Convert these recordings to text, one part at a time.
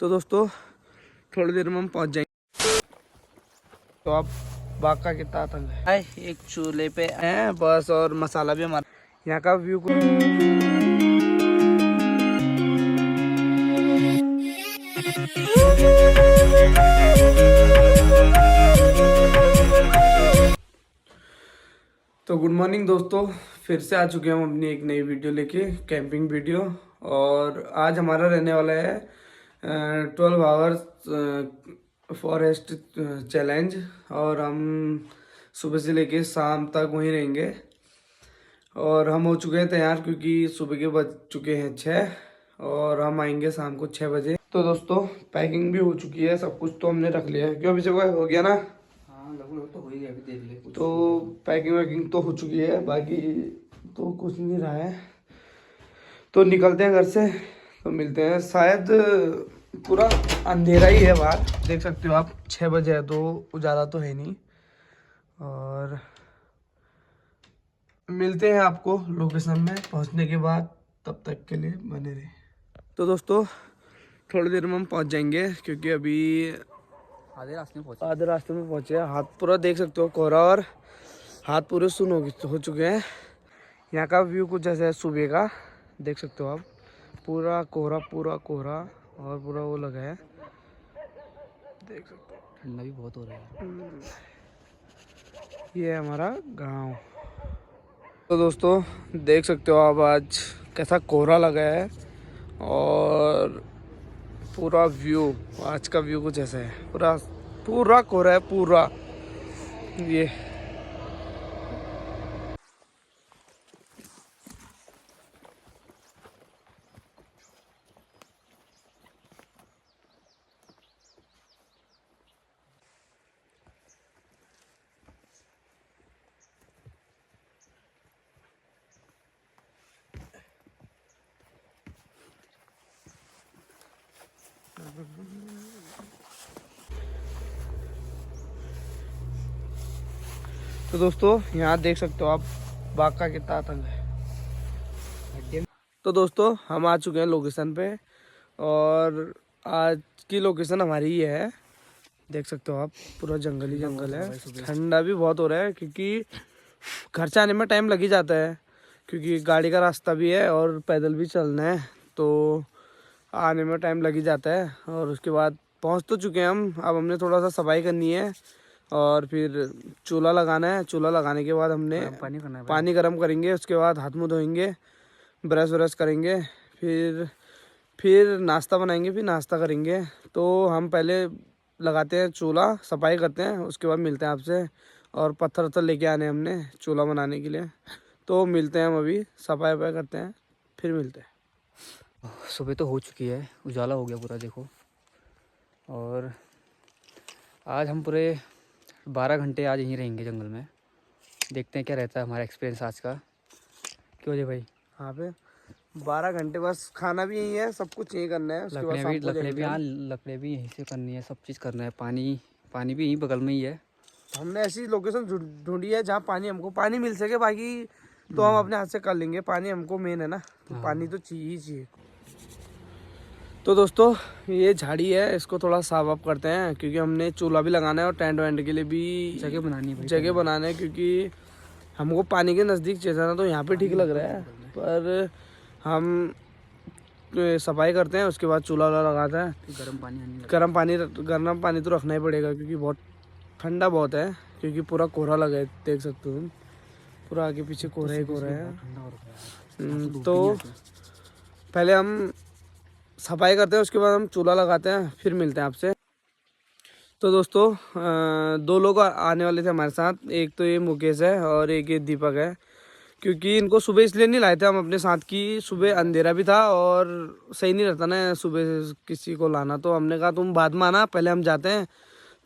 तो दोस्तों थोड़ी देर में हम पहुंच जाएंगे। तो आप बाग का कितना तंग है, एक चूल्हे पे है बस, और मसाला भी हमारा यहाँ का व्यू। तो गुड मॉर्निंग दोस्तों, फिर से आ चुके हैं हम अपनी एक नई वीडियो लेके, कैंपिंग वीडियो। और आज हमारा रहने वाला है 12 आवर्स फॉरेस्ट चैलेंज। और हम सुबह से लेके शाम तक वहीं रहेंगे। और हम हो चुके हैं तैयार, क्योंकि सुबह के बज चुके हैं 6 और हम आएंगे शाम को 6 बजे। तो दोस्तों पैकिंग भी हो चुकी है, सब कुछ तो हमने रख लिया है। क्यों अभी से हो गया ना? तो हो ही गया, अभी देख ले। तो पैकिंग वैकिंग तो हो चुकी है, बाकी तो कुछ नहीं रहा है। तो निकलते हैं घर से, तो मिलते हैं। शायद पूरा अंधेरा ही है बाहर, देख सकते हो आप। 6 बजे है तो उजाला तो है नहीं। और मिलते हैं आपको लोकेशन में पहुंचने के बाद, तब तक के लिए बने रहे। तो दोस्तों थोड़ी देर में हम पहुंच जाएंगे, क्योंकि अभी आधे रास्ते में पहुंचे हैं। हाथ पूरा देख सकते हो कोहरा, और हाथ पूरे सुन हो चुके हैं। यहाँ का व्यू कुछ ऐसा है सुबह का, देख सकते हो आप। पूरा कोहरा और पूरा वो लगा है, देख सकते हो। ठंडा भी बहुत हो रहा है। ये है हमारा गांव। तो दोस्तों देख सकते हो आप, आज कैसा कोहरा लगा है। और पूरा व्यू, आज का व्यू कुछ ऐसा है। पूरा कोहरा है पूरा। ये तो दोस्तों यहाँ देख सकते हो आप, बाग का कितना आतंक है। तो दोस्तों हम आ चुके हैं लोकेशन पे, और आज की लोकेशन हमारी ही है। देख सकते हो आप, पूरा जंगल ही जंगल है। ठंडा भी बहुत हो रहा है, क्योंकि घर से आने में टाइम लग ही जाता है, क्योंकि गाड़ी का रास्ता भी है और पैदल भी चलना है, तो आने में टाइम लग ही जाता है। और उसके बाद पहुंच तो चुके हैं हम। अब हमने थोड़ा सा सफाई करनी है, और फिर चूल्हा लगाना है। चूल्हा लगाने के बाद हमने पानी गर्म करेंगे, उसके बाद हाथ मुँह धोएंगे, ब्रश व्रश करेंगे, फिर नाश्ता बनाएंगे, फिर नाश्ता करेंगे। तो हम पहले लगाते हैं चूल्हा, सफाई करते हैं, उसके बाद मिलते हैं आपसे। और पत्थर वत्थर लेके आने हमने चूल्हा बनाने के लिए। तो मिलते हैं हम अभी, सफाई वफाई करते हैं, फिर मिलते हैं। सुबह तो हो चुकी है, उजाला हो गया पूरा देखो। और आज हम पूरे 12 घंटे आज यहीं रहेंगे जंगल में। देखते हैं क्या रहता है हमारा एक्सपीरियंस आज का। क्यों जी भाई? यहाँ पे 12 घंटे बस, खाना भी यही है, सब कुछ यही करना है। उसके बाद लकड़े भी यहीं से करनी है, सब चीज़ करना है। पानी भी यहीं बगल में ही है। हमने ऐसी लोकेशन ढूंढी है जहाँ हमको पानी मिल सके। बाकी तो हम अपने हाथ से कर लेंगे, पानी हमको मेन है ना, तो पानी तो चाहिए ही चाहिए। तो दोस्तों ये झाड़ी है, इसको थोड़ा साफ वाफ करते हैं, क्योंकि हमने चूल्हा भी लगाना है और टेंट वेंट के लिए भी जगह बनाना है। क्योंकि हमको पानी के नज़दीक चाहिए था ना, तो यहाँ पे ठीक लग रहा है। पर हम सफाई करते हैं, उसके बाद चूल्हा लगाते हैं। गर्म पानी तो रखना ही पड़ेगा, क्योंकि बहुत ठंडा बहुत है। क्योंकि पूरा कोहरा लगा है, देख सकते हो, पूरा आगे पीछे कोहरा ही कोहरा है। तो पहले हम सफाई करते हैं, उसके बाद हम चूल्हा लगाते हैं, फिर मिलते हैं आपसे। तो दोस्तों 2 लोग आने वाले थे हमारे साथ। एक तो ये मुकेश है और एक ये दीपक है। क्योंकि इनको सुबह इसलिए नहीं लाए थे हम अपने साथ, की सुबह अंधेरा भी था और सही नहीं रहता ना सुबह किसी को लाना। तो हमने कहा तुम बाद में आना, पहले हम जाते हैं।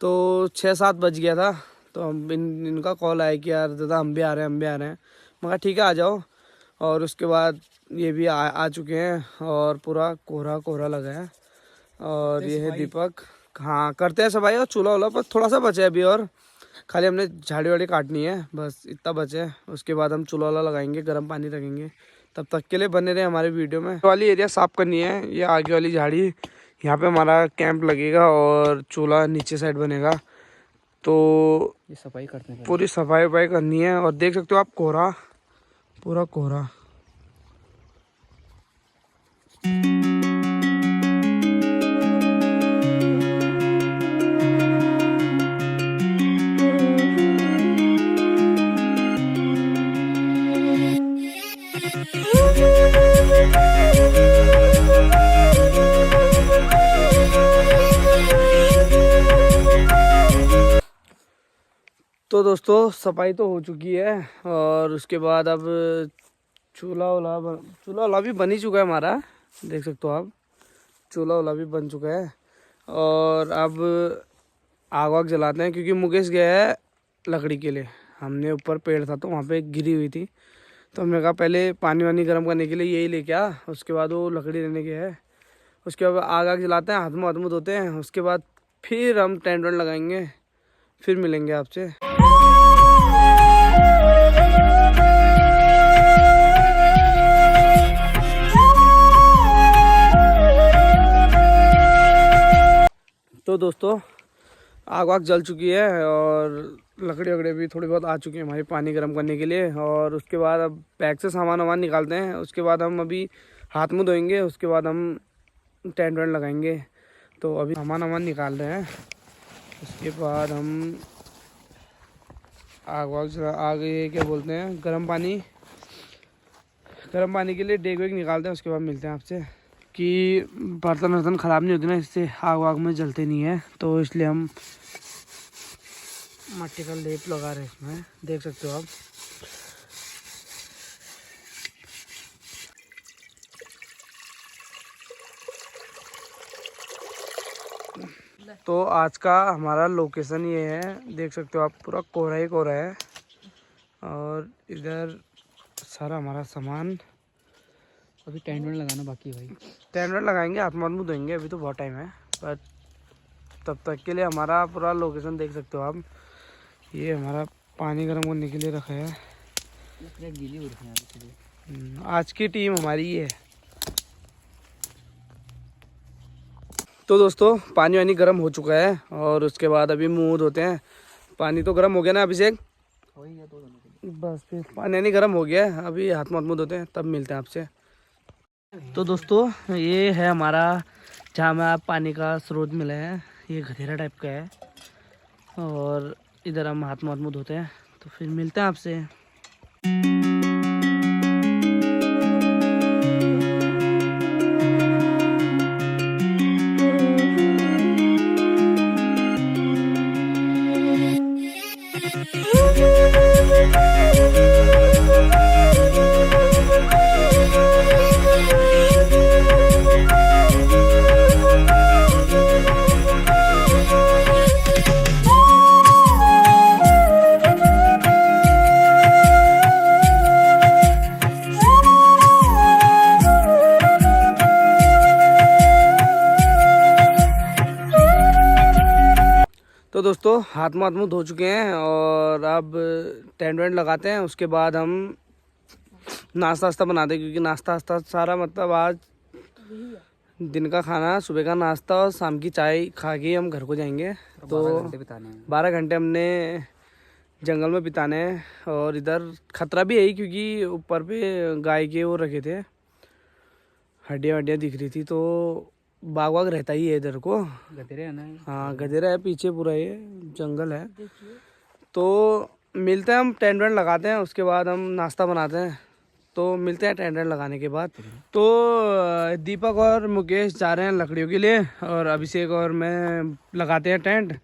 तो 6-7 बज गया था, तो हम इनका कॉल आया कि यार दादा हम भी आ रहे हैं। मैं कहा ठीक है आ जाओ। और उसके बाद ये भी आ चुके हैं, और पूरा कोहरा लगा है। और ये है दीपक। हाँ करते हैं सफाई, और चूल्हा पर थोड़ा सा बचा है अभी, और खाली हमने झाड़ी वाड़ी काटनी है, बस इतना बचे है। उसके बाद हम चूल्हा लगाएंगे, गर्म पानी रखेंगे। तब तक के लिए बने रहे हमारे वीडियो में। वाली एरिया साफ करनी है, ये आगे वाली झाड़ी यहाँ पे हमारा कैंप लगेगा और चूल्हा नीचे साइड बनेगा। तो ये सफाई करते हैं, पूरी सफाई वफाई करनी है। और देख सकते हो आप कोहरा, पूरा कोहरा। तो दोस्तों सफाई तो हो चुकी है और उसके बाद अब चूल्हा भी बन ही चुका है हमारा। देख सकते हो आप, चूल्हा भी बन चुका है। और अब आग वाग जलाते हैं क्योंकि मुकेश गया है लकड़ी के लिए। हमने ऊपर पेड़ था तो वहाँ पे गिरी हुई थी, तो हमने कहा पहले पानी वानी गर्म करने के लिए यही लेके आ, उसके बाद वो लकड़ी लेने गया है। उसके बाद आग जलाते हैं, हाथ मुँह धोते हैं, उसके बाद फिर हम टेंट वेंट लगाएंगे, फिर मिलेंगे आपसे। तो दोस्तों आग वाग जल चुकी है और लकड़ी वकड़ी भी थोड़ी बहुत आ चुकी है हमारी पानी गर्म करने के लिए। और उसके बाद अब बैग से सामान वामान निकालते हैं। उसके बाद हम अभी हाथ मुँह धोएंगे, उसके बाद हम टेंट वेंट लगाएंगे। तो अभी सामान वामान निकाल रहे हैं, उसके बाद हम आग ये क्या बोलते हैं, गर्म पानी के लिए डेग वेग निकालते हैं। उसके बाद मिलते हैं आपसे कि बर्तन वर्तन ख़राब नहीं होते ना, इससे आग वाग में जलते नहीं है, तो इसलिए हम मिट्टी का लेप लगा रहे हैं इसमें। देख सकते हो आप। तो आज का हमारा लोकेशन ये है, देख सकते हो आप, पूरा कोहरा ही कोहरा है। और इधर सारा हमारा सामान। अभी टेंट वेंट लगाना बाकी है भाई। टेंट वेंट लगाएंगे, हाथ मुँह धोएंगे, अभी तो बहुत टाइम है। पर तब तक के लिए हमारा पूरा लोकेशन देख सकते हो आप। ये हमारा पानी गर्म करने के लिए रखा है। गीली हो रही है आज की टीम हमारी है। तो दोस्तों पानी वानी गर्म हो चुका है और उसके बाद अभी मुँह धोते हैं। पानी तो गर्म हो गया ना अभिषेक? हो ही गया, तो बस फिर पानी वानी गर्म हो गया है, अभी हाथ मुँह धोते हैं, तब मिलते हैं आपसे। तो दोस्तों ये है हमारा जहाँ में आप पानी का स्रोत मिला है, ये गधेरा टाइप का है। और इधर हम हाथ मुँह धोते हैं, तो फिर मिलते हैं आपसे। तो दोस्तों हाथ मुँह धो चुके हैं और अब टेंट वेंट लगाते हैं। उसके बाद हम नाश्ता वास्ता बनाते हैं, क्योंकि नाश्ता वास्ता सारा मतलब आज दिन का खाना, सुबह का नाश्ता और शाम की चाय खा के हम घर को जाएंगे। तो 12 घंटे हमने जंगल में बिताने हैं। और इधर खतरा भी है ही, क्योंकि ऊपर पे गाय के वो रखे थे, हड्डियाँ दिख रही थी, तो बाग वाग रहता ही है इधर को। गधेरे है ना? हाँ गधेरा है पीछे, पूरा ये जंगल है। तो मिलते हैं, हम टेंट वेंट लगाते हैं, उसके बाद हम नाश्ता बनाते हैं। तो मिलते हैं टेंट वेंट लगाने के बाद। तो दीपक और मुकेश जा रहे हैं लकड़ियों के लिए, और अभिषेक और मैं लगाते हैं टेंट।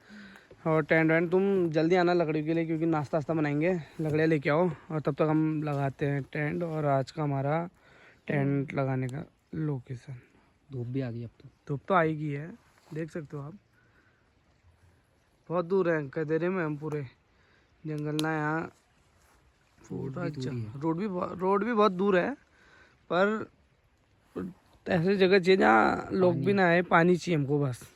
और टेंट वेंट तुम जल्दी आना लकड़ियों के लिए, क्योंकि नाश्ता वास्ता बनाएंगे, लकड़ियाँ लेके आओ। और तब तक हम लगाते हैं टेंट। और आज का हमारा टेंट लगाने का लोकेशन। धूप भी आ गई, अब तो धूप तो आएगी है, देख सकते हो आप। बहुत दूर है गधेरे में हम, पूरे जंगल ना, यहाँ पूरा रोड भी बहुत दूर है। पर ऐसी जगह चाहिए जहाँ लोग भी ना आए, पानी चाहिए हमको बस।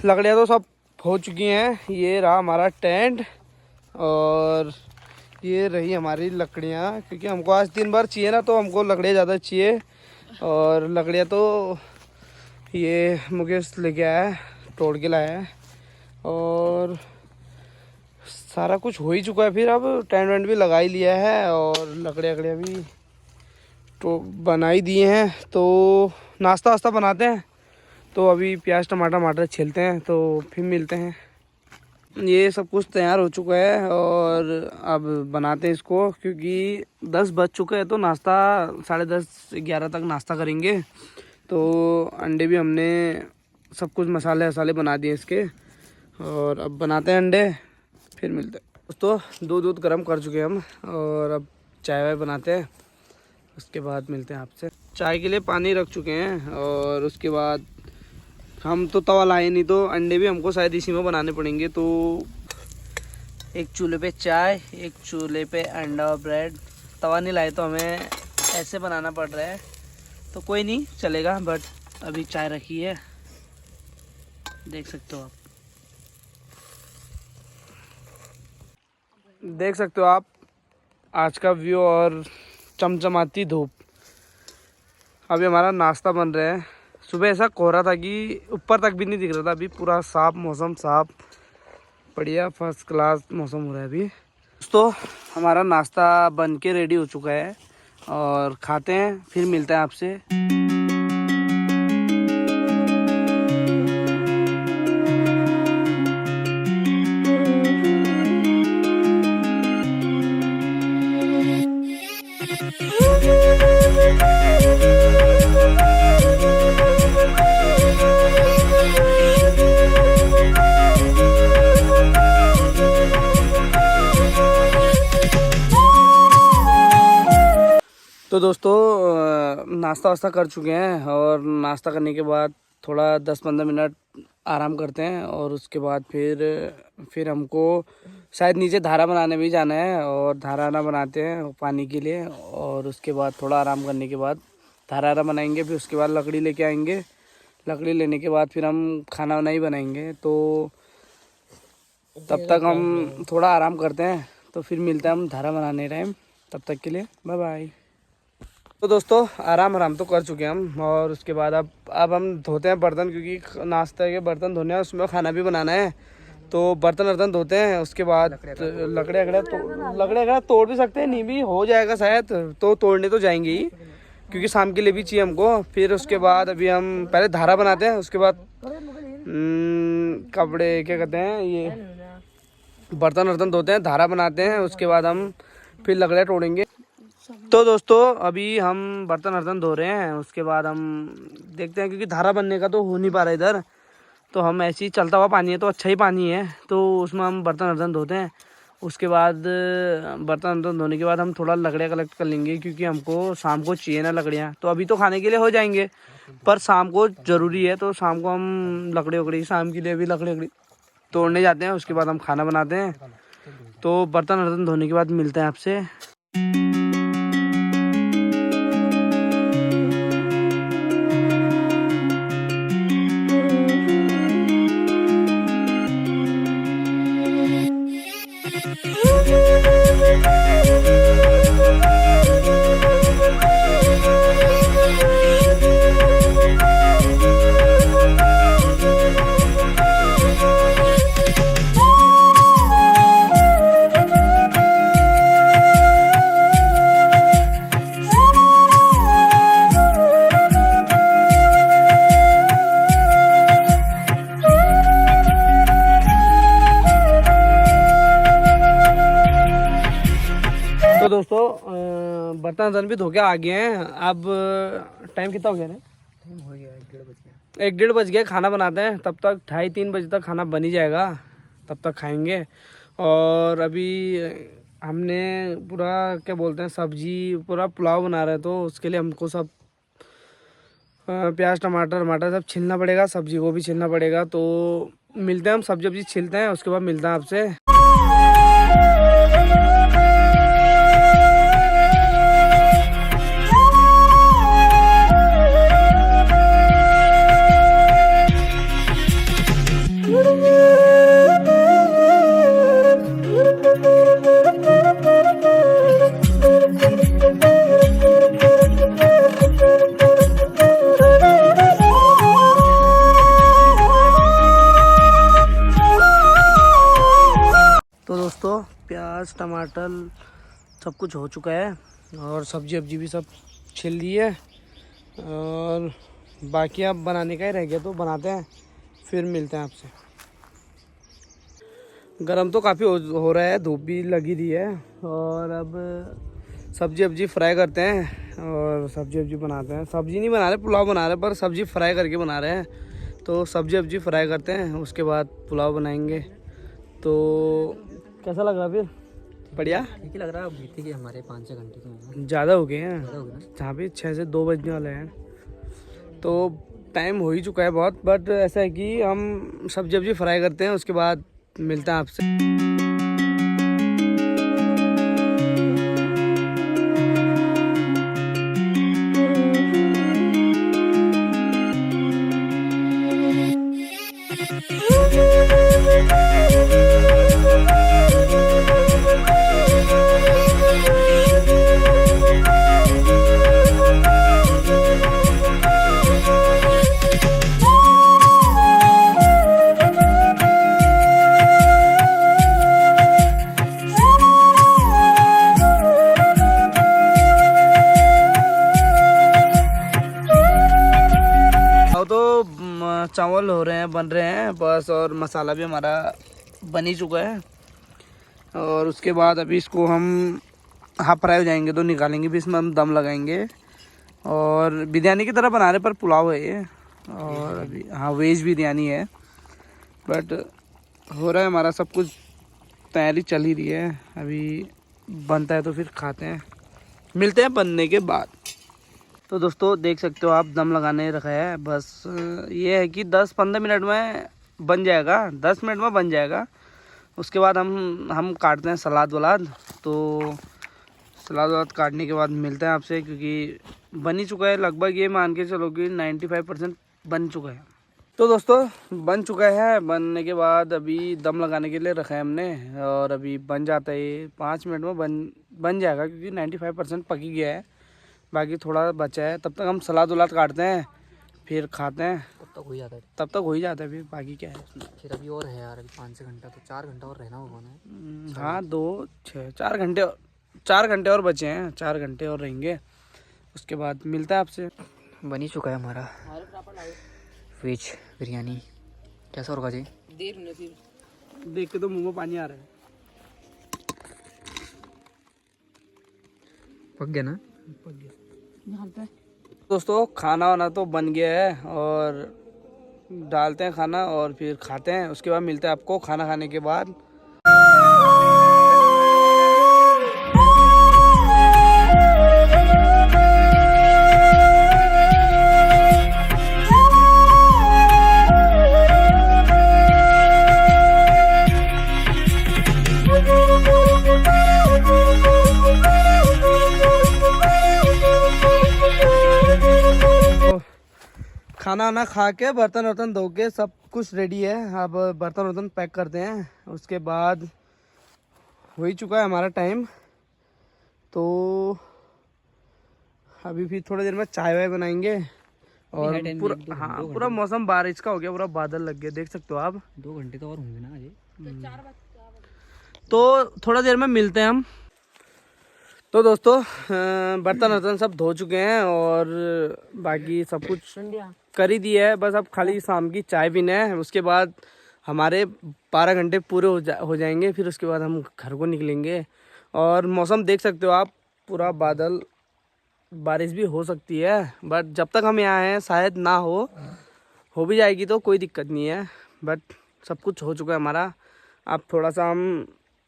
लकड़ियाँ तो सब हो चुकी हैं। ये रहा हमारा टेंट और ये रही हमारी लकड़ियाँ, क्योंकि हमको आज दिन भर चाहिए ना, तो हमको लकड़ियाँ ज़्यादा चाहिए। और लकड़ियाँ तो ये मुकेश लेके आया है, तोड़ के लाया है और सारा कुछ हो ही चुका है। फिर अब टेंट वेंट भी लगा ही लिया है और लकड़ियाँ भी तो बना ही दिए हैं। तो नाश्ता वास्ता बनाते हैं। तो अभी प्याज टमाटर छीलते हैं, तो फिर मिलते हैं। ये सब कुछ तैयार हो चुका है और अब बनाते हैं इसको, क्योंकि 10 बज चुके हैं। तो नाश्ता 10:30-11 तक नाश्ता करेंगे। तो अंडे भी हमने सब कुछ मसाले वसाले बना दिए इसके, और अब बनाते हैं अंडे, फिर मिलते हैं। दोस्तों दूध गर्म कर चुके हैं हम और अब चाय वाय बनाते हैं, उसके बाद मिलते हैं आपसे। चाय के लिए पानी रख चुके हैं और उसके बाद हम तो तवा लाए नहीं, तो अंडे भी हमको शायद इसी में बनाने पड़ेंगे। तो एक चूल्हे पे चाय, एक चूल्हे पे अंडा और ब्रेड। तवा नहीं लाए तो हमें ऐसे बनाना पड़ रहा है, तो कोई नहीं चलेगा। बट अभी चाय रखी है, देख सकते हो आप, देख सकते हो आप आज का व्यू और चमचमाती धूप। अभी हमारा नाश्ता बन रहा है। सुबह ऐसा कोहरा था कि ऊपर तक भी नहीं दिख रहा था, अभी पूरा साफ मौसम, साफ बढ़िया फर्स्ट क्लास मौसम हो रहा है अभी। दोस्तों हमारा नाश्ता बन के रेडी हो चुका है और खाते हैं, फिर मिलते हैं आपसे। तो दोस्तों नाश्ता वास्ता कर चुके हैं और नाश्ता करने के बाद थोड़ा 10-15 मिनट आराम करते हैं और उसके बाद फिर हमको शायद नीचे धारा बनाने भी जाना है और धारा बनाते हैं पानी के लिए। और उसके बाद थोड़ा आराम करने के बाद धारा बनाएंगे, फिर उसके बाद लकड़ी लेके आएंगे। लकड़ी लेने के बाद फिर हम खाना वाना ही बनाएंगे। तो तब तक हम थोड़ा आराम करते हैं, तो फिर मिलते हैं हम धारा बनाने टाइम। तब तक के लिए बाय बाय। तो दोस्तों आराम तो कर चुके हैं हम और उसके बाद अब हम धोते हैं बर्तन, क्योंकि नाश्ते के बर्तन धोने हैं, उसमें खाना भी बनाना है। तो बर्तन धोते हैं, उसके बाद लकड़ियाँ तोड़ भी सकते हैं, नहीं भी हो जाएगा शायद, तो तोड़ने तो जाएंगे ही, क्योंकि शाम के लिए भी चाहिए हमको। फिर उसके बाद अभी हम पहले धारा बनाते हैं, उसके बाद कपड़े क्या कहते हैं, ये बर्तन धोते हैं, धारा बनाते हैं, उसके बाद हम फिर लकड़ियाँ तोड़ेंगे। तो दोस्तों अभी हम बर्तन धो रहे हैं, उसके बाद हम देखते हैं, क्योंकि धारा बनने का तो हो नहीं पा रहा इधर, तो हम ऐसे ही चलता हुआ पानी है, तो अच्छा ही पानी है, तो उसमें हम बर्तन धोते हैं। उसके बाद बर्तन धोने के बाद हम थोड़ा लकड़ियाँ कलेक्ट कर लेंगे, क्योंकि हमको शाम को चाहिए ना लकड़ियाँ। तो अभी तो खाने के लिए हो जाएंगे, पर शाम को ज़रूरी है, तो शाम को हम लकड़ी शाम के लिए भी लकड़ी तोड़ने जाते हैं। उसके बाद हम खाना बनाते हैं। तो बर्तन धोने के बाद मिलते हैं आपसे। तो दोस्तों बर्तन भी धो के आ गए हैं। अब टाइम कितना हो गया ना? टाइम हो गया 1:30 बज गया। 1:30 बज गया। खाना बनाते हैं, तब तक 2:30-3 बजे तक खाना बन ही जाएगा, तब तक खाएंगे। और अभी हमने पूरा क्या बोलते हैं, सब्जी पूरा पुलाव बना रहे हैं, तो उसके लिए हमको सब प्याज टमाटर सब छीलना पड़ेगा, सब्जी को भी छीलना पड़ेगा। तो मिलते हैं हम, सब्जी छीलते हैं, उसके बाद मिलता है आपसे। दोस्तों प्याज टमाटर सब कुछ हो चुका है और सब्जी वब्जी भी सब छिल ली है और बाकी अब बनाने का ही रह गया तो बनाते हैं, फिर मिलते हैं आपसे। गरम तो काफ़ी हो रहा है, धूप भी लगी दी है और अब सब्जी वब्जी फ्राई करते हैं और सब्जी वब्जी बनाते हैं। सब्जी नहीं बना रहे, पुलाव बना रहे, पर सब्जी फ्राई करके बना रहे हैं। तो सब्जी वब्जी फ्राई करते हैं, उसके बाद पुलाव बनाएंगे। तो कैसा लग रहा फिर? बढ़िया ठीक ही लग रहा है। बीते के हमारे 5-6 घंटे तो हैं। ज़्यादा हो गए हैं, ज़्यादा हो गया ना। जहाँ पे 6 से 2 बजने वाले हैं, तो टाइम हो ही चुका है बहुत। बट ऐसा है कि हम सब्जी वब्जी फ्राई करते हैं, उसके बाद मिलते हैं आपसे। चावल हो रहे हैं, बन रहे हैं बस, और मसाला भी हमारा बन ही चुका है। और उसके बाद अभी इसको हम हाफ फ्राई हो जाएंगे तो निकालेंगे, भी इसमें हम दम लगाएंगे। और बिरयानी की तरह बना रहे, पर पुलाव है ये। और अभी हाँ वेज बिरयानी है, बट हो रहा है हमारा सब कुछ, तैयारी चल ही रही है। अभी बनता है तो फिर खाते हैं, मिलते हैं बनने के बाद। तो दोस्तों देख सकते हो आप, दम लगाने रखा है। बस ये है कि 10-15 मिनट में बन जाएगा, 10 मिनट में बन जाएगा। उसके बाद हम काटते हैं सलाद वलाद। तो सलाद वलाद काटने के बाद मिलते हैं आपसे, क्योंकि बन ही चुका है लगभग, ये मान के चलो कि 95% बन चुका है। तो दोस्तों बन चुका है, बनने के बाद अभी दम लगाने के लिए रखा है हमने, और अभी बन जाता है ये 5 मिनट में बन जाएगा, क्योंकि 95% पक ही गया है, बाकी थोड़ा बचा है। तब तक हम सलाद वलाद काटते हैं, फिर खाते हैं। तब तक हो ही जाता है। तब तक हो ही जाता है, फिर बाकी क्या है उसमें। फिर अभी और है यार, अभी 5-6 घंटा, तो 4 घंटा और रहना होगा ना। हाँ 4 घंटे और बचे हैं, 4 घंटे और रहेंगे, उसके बाद मिलता है आपसे। बन ही चुका है हमारा वेज बिरयानी। कैसा होगा जी? देख के तो मुंह में पानी आ रहा है। पक गया ना? दोस्तों खाना वाना तो बन गया है, और डालते हैं खाना और फिर खाते हैं। उसके बाद मिलते हैं आपको खाना खाने के बाद। खाना वाना खा के बर्तन वर्तन धो के सब कुछ रेडी है। अब बर्तन वर्तन पैक करते हैं, उसके बाद हो ही चुका है हमारा टाइम। तो अभी फिर थोड़ी देर में चाय वाय बनाएंगे। और पूरा हाँ पूरा मौसम बारिश का हो गया, पूरा बादल लग गया, देख सकते हो आप। 2 घंटे तो और होंगे ना अजय। तो थोड़ा देर में मिलते हैं हम। तो दोस्तों बर्तन वर्तन सब धो चुके हैं और बाकी सब कुछ कर ही दिया है। बस अब खाली शाम की चाय पीना है, उसके बाद हमारे 12 घंटे पूरे हो जाएंगे। फिर उसके बाद हम घर को निकलेंगे। और मौसम देख सकते हो आप, पूरा बादल, बारिश भी हो सकती है, बट जब तक हम यहाँ हैं शायद ना हो भी जाएगी तो कोई दिक्कत नहीं है। बट सब कुछ हो चुका है हमारा। अब थोड़ा सा हम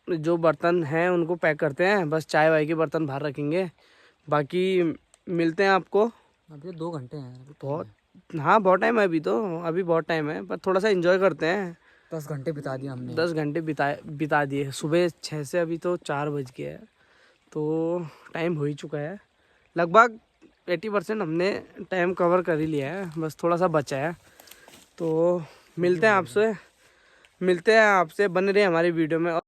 जो बर्तन हैं उनको पैक करते हैं, बस चाय वाय के बर्तन बाहर रखेंगे, बाकी मिलते हैं आपको। अभी 2 घंटे हैं बहुत, हाँ बहुत टाइम है अभी तो, अभी बहुत टाइम है, पर थोड़ा सा एंजॉय करते हैं। 10 घंटे बिता दिया हमने। 10 घंटे बिता दिए, सुबह 6 से अभी तो 4 बज गए हैं, तो टाइम हो ही चुका है। लगभग 80% हमने टाइम कवर कर ही लिया है, बस थोड़ा सा बचा है। तो मिलते हैं आपसे, बने रहे हमारी वीडियो में।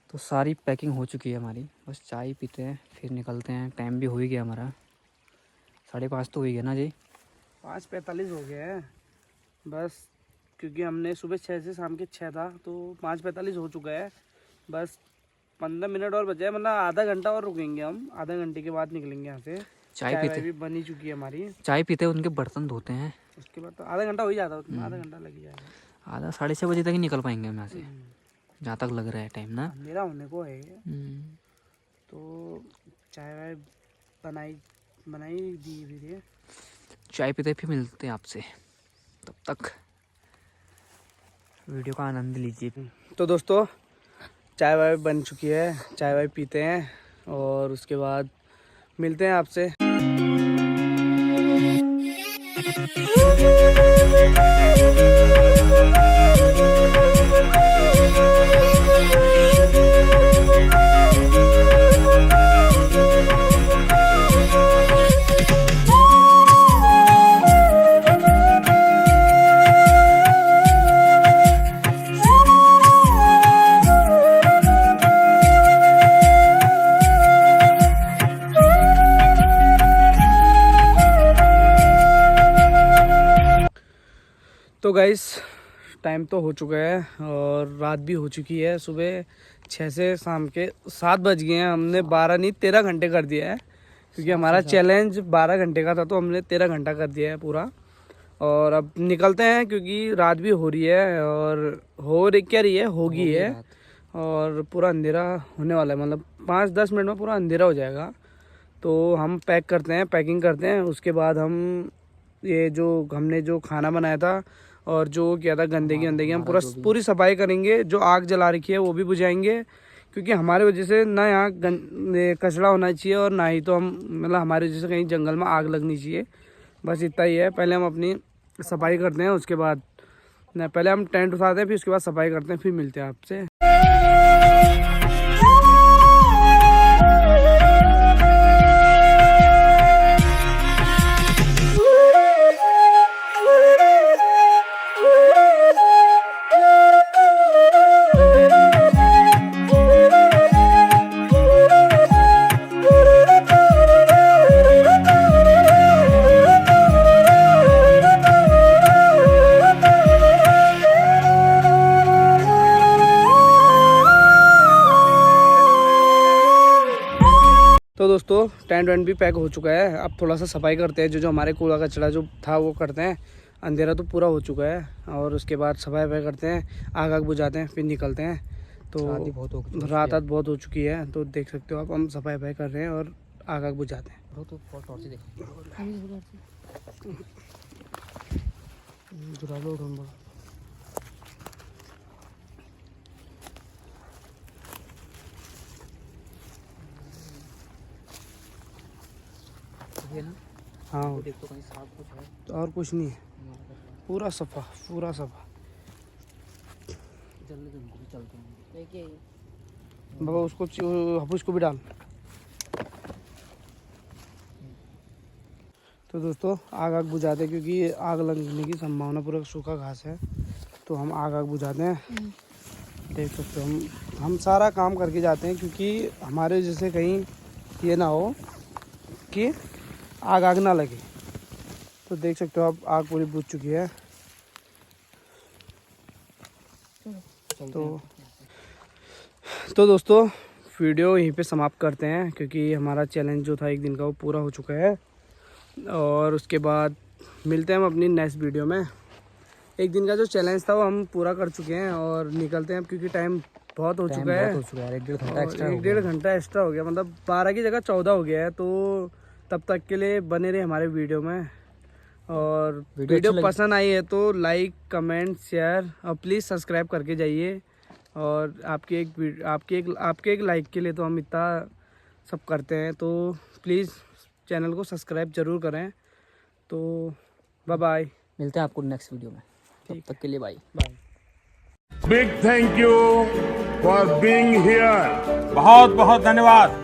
तो सारी पैकिंग हो चुकी है हमारी, बस चाय पीते हैं फिर निकलते हैं। टाइम भी हो ही गया हमारा, 5:30 तो हो ही गया ना जी। 5:45 हो गया है, बस क्योंकि हमने सुबह 6 से शाम के 6 था, तो 5:45 हो चुका है। बस 15 मिनट और बचे हैं, मतलब आधा घंटा और रुकेंगे हम। आधा घंटे के बाद निकलेंगे यहाँ से। चाय पीते भी बनी चुकी है हमारी। चाय पीते उनके बर्तन धोते हैं, उसके बाद तो आधा घंटा हो ही जाता है, उतना आधा घंटा लग ही जाएगा। आधा 6:30 बजे तक ही निकल पाएंगे हम यहाँ से, जहाँ तक लग रहा है टाइम ना। अंधेरा होने को है। तो चाय वाय बनाई धीरे। चाय पीते फिर मिलते हैं आपसे, तब तक वीडियो का आनंद लीजिए। तो दोस्तों चाय वाय बन चुकी है, चाय वाय पीते हैं और उसके बाद मिलते हैं आपसे। तो गाइस टाइम तो हो चुका है और रात भी हो चुकी है। सुबह 6 से शाम के 7 बज गए हैं। हमने 12 नहीं 13 घंटे कर दिया है, क्योंकि हमारा चैलेंज 12 घंटे का था, तो हमने 13 घंटा कर दिया है पूरा। और अब निकलते हैं क्योंकि रात भी हो रही है, और होगी है और पूरा अंधेरा होने वाला है। मतलब 5-10 मिनट में पूरा अंधेरा हो जाएगा। तो हम पैकिंग करते हैं। उसके बाद हम ये जो हमने जो खाना बनाया था और जो किया था गंदगी हम पूरी सफाई करेंगे। जो आग जला रखी है वो भी बुझाएंगे, क्योंकि हमारे वजह से ना यहाँ कचरा होना चाहिए और ना ही तो हम मतलब हमारी वजह से कहीं जंगल में आग लगनी चाहिए। बस इतना ही है। पहले हम अपनी सफाई करते हैं, उसके बाद पहले हम टेंट उठाते हैं, फिर उसके बाद सफाई करते हैं, फिर मिलते हैं आपसे। तो दोस्तों टेंट वेंट भी पैक हो चुका है। अब थोड़ा सा सफाई करते हैं, जो हमारे कूड़ा कचरा जो था वो करते हैं। अंधेरा तो पूरा हो चुका है, और उसके बाद सफाई वफाई करते हैं, आग बुझाते हैं, फिर निकलते हैं। तो रात बहुत हो चुकी है, तो देख सकते हो आप, हम सफाई वफाई कर रहे हैं और आग बुझाते हैं। हाँ देखो कहीं साफ कुछ है तो और कुछ नहीं है, पूरा सफा। बाबा उसको हफूस को भी डाल। तो दोस्तों आग बुझाते हैं, क्योंकि आग लगने की संभावना, पूरा सूखा घास है, तो हम आग बुझाते हैं। देख सकते हो हम सारा काम करके जाते हैं, क्योंकि हमारे जैसे कहीं ये ना हो कि आग ना लगे। तो देख सकते हो आप, आग पूरी बुझ चुकी है। तो दोस्तों वीडियो यहीं पे समाप्त करते हैं, क्योंकि हमारा चैलेंज जो था एक दिन का वो पूरा हो चुका है। और उसके बाद मिलते हैं हम अपनी नेक्स्ट वीडियो में। एक दिन का जो चैलेंज था वो हम पूरा कर चुके हैं और निकलते हैं, क्योंकि टाइम बहुत हो चुका है। 1-1.5 घंटा एक्स्ट्रा हो गया, मतलब 12 की जगह 14 हो गया है। तो तब तक के लिए बने रहे हमारे वीडियो में, और वीडियो पसंद आई है तो लाइक कमेंट शेयर और प्लीज़ सब्सक्राइब करके जाइए। और आपके एक लाइक के लिए तो हम इतना सब करते हैं, तो प्लीज़ चैनल को सब्सक्राइब ज़रूर करें। तो बाय बाय, मिलते हैं आपको नेक्स्ट वीडियो में, तब तक के लिए bye. Big thank you for being here. बहुत बहुत धन्यवाद